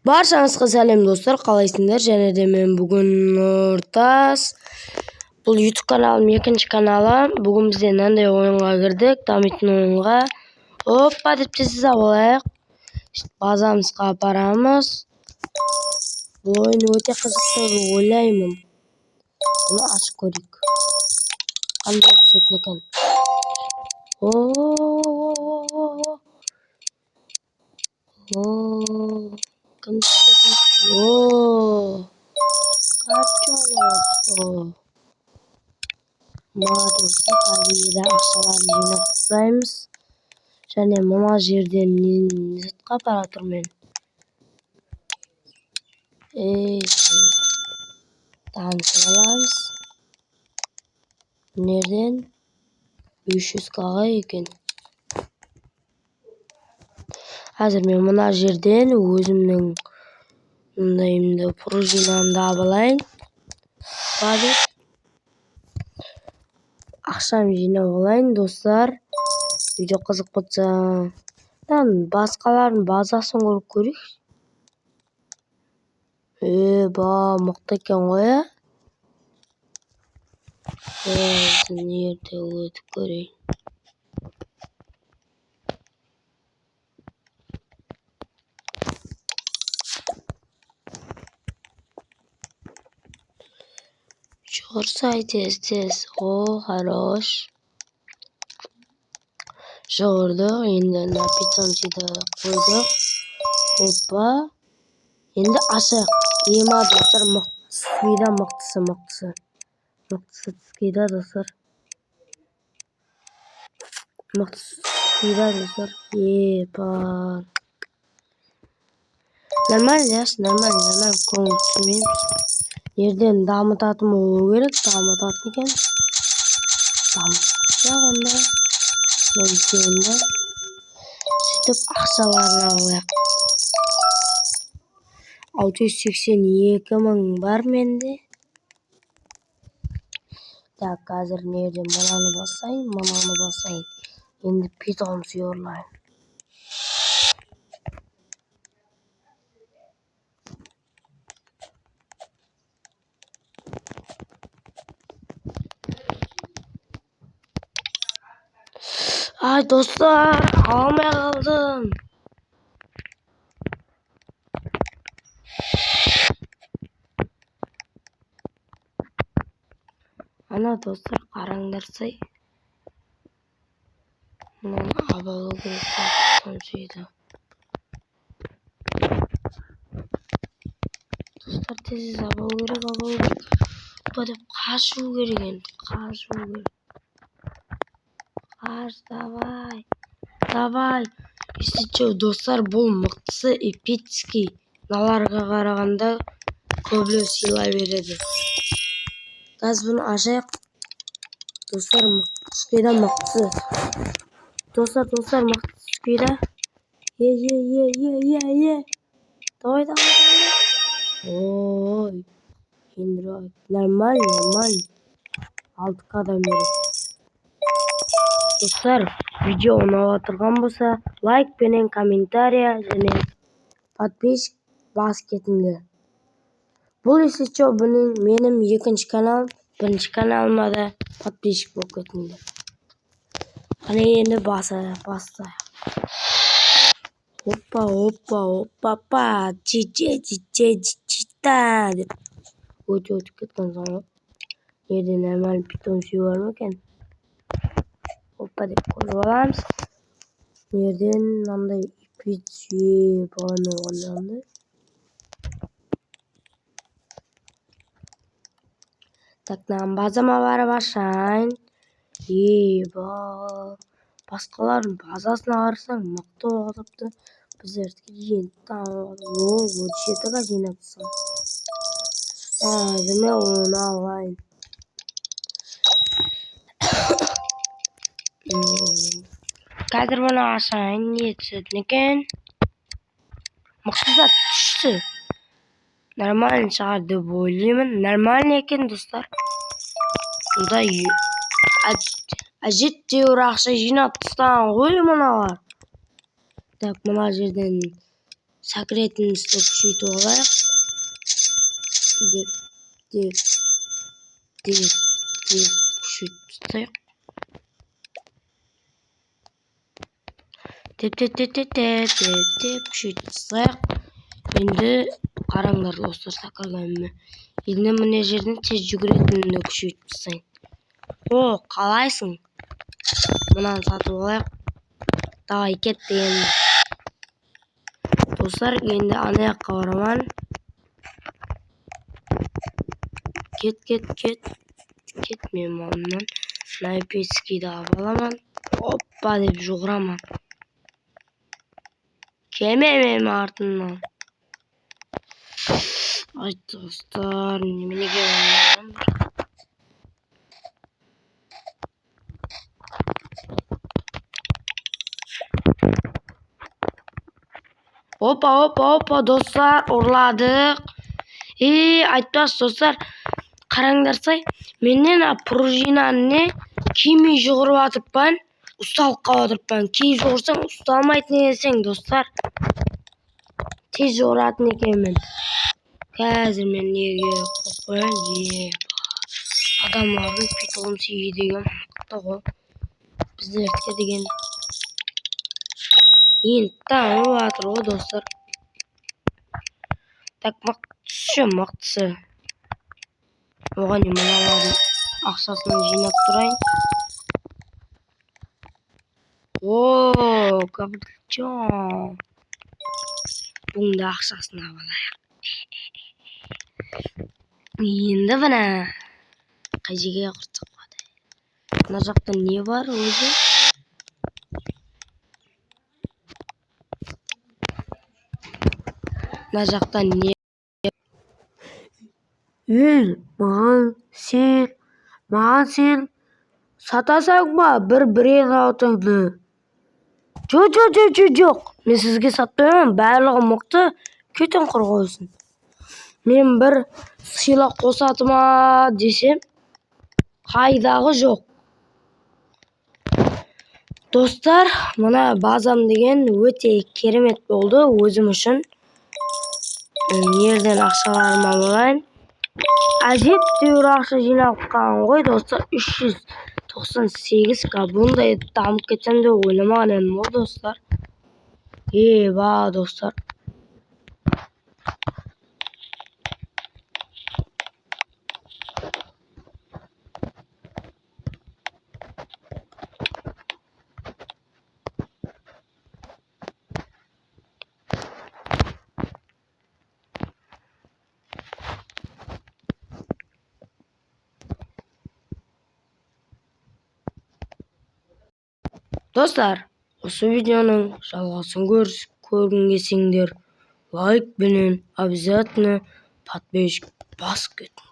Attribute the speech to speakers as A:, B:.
A: Barchаңызға сәлем достар, қалайсыңдар? Және де мен бүгін Нұртас. Бұл YouTube каналым, екінші каналым. Бүгін бізде мынандай ойынға кірдік, дамитын ойынға. Оппа деп тез алайық. Базамызға апарамыз. Бұл ойын өте қызықты деп ойлаймын. Бұны ашып көрейік. Қандай түсетін екен? Кім түсетін? Капчоно. Мадосы қазірде ақшаларын жинақтаймыз. Және мына жерден нетқа бара тұрмын. Танысып аламыз. Нерден 300-ға екен. Қазір мен мына жерден өзімнің мұндайымды пружинамды абылайын. Бадып. Ақшам жинап алайын, достар. Видео қызық болса, басқалардың базасын көріп көрейік. Мықты екен ғой, а? Дүниеде өтіп көрейін. Жорсай тез. Хорош. Жордық. Енді напитомсыды қойдық. Опа. Енді ашық. Ема достар, мықтысы. Мықтысы түскейді, достар. Нормально, көңіл түсірмейміз. Ерден дамытатым болу керек, дамытатын екен. Дамытса онда. Сөйтіп ақшаларына алайық. 682.000 бар менде. Так, қазір нерден мынаны басайын. Енді питон сүйорлайын. Ай, достар, алмай қалдым. Ана, достар, қараңдарсай. Мұны абалу керек сөйді. Достар, тез абалу керек. Бұдып қашу керек. Давай. Естечеу, достар, бұл мықтысы эпический. Наларға қарағанда көбілеу сыйлай береді. Газ бұны ашайық. Достар, мықтыскейда мықтысы. Достар, мықтысы скейда. Давай. Ой. Нормально. 6 адам береді. Достар, видео ұнап тұрған болса, лайк пенен комментария және подписчик басып кетіңдер. Бұл естечеу менің екінші каналым, бірінші каналыма да подписчик болып кетіңдер. Қане енді басайық. Опа. Чита деп өтіп кеткен соң. Ерде нормально питон сүйі бар ма екен? Опа деп көріп аламыз. Ерден мынандай ипит сүйе болғанды. Так, базама барып ашайын. Басқалардың базасына қарасаң мықты оғытыпты. Біздерді жиынтты. 7-ға жинапсың. Деме оны алайын. Қазір бұны ашайын. Не түсетін екен? Мықтызат түсті. Нормально шығар деп ойлаймын. Нормально екен, достар. Бұда әжеттеуір ақша жинап тастаған ғой мұналар. Так, мына жерден Sekretimizni küçültüp alayık. Dip küçültüp küçültüp. Endi qaranglar dostlar, sakirganimni. Endi mына жерден tez жүгүрөтүнү күчөйтүп тастайын. О, калайсың? Мынаны сатып алайык. Давай кет деген. Достар, енді ана жаққа бараман. Кет мен мамынан. Снайперскийді алып аламан. Оппа деп жүгіраман. Келме менің артымнан. Ай достар, неменеге бараман? Опа достар, ұрладық. Айтпас достар, қараңдарсай, менен пружинаны кимей жүгіріп атыппан, ұсталып қалып кей жүгірсең ұсталмайтын екенсің достар. Тез жүгіратын екенмін. Қазір мен неге қойып адамлардың питомын сүйі деген мықты ғой. Біздердікі деген енді дамып жатыр ғой достар. Так, мықтысы. Оған мыналардың ақшасын жинап тұрайын. О, капитан. Бұның да ақшасын алайық. Енді мына қажеге құртып қойды. Мына жақта не бар өзі? Мына жақта не? Маған сен сатасаң ба бір брен аутыңды? Жоқ. Мен сізге сатпаймын, барлығы мықты, кетің құр қойсын. Мен бір сыйлық қосатыма десем, қайдағы жоқ. Достар, мына базам деген өте керемет болды өзім үшін. Ерден ақшаларыма болайын. Әжептәуір ақша жиналған ғой достар, 398к. Бұндай дамып кетсем де ойламаған едім ғой достар. Ба достар. Достар, осы видеоның жалғасын көргің келсеңдер, лайк менен обязательно подписчик басып кетіңдер.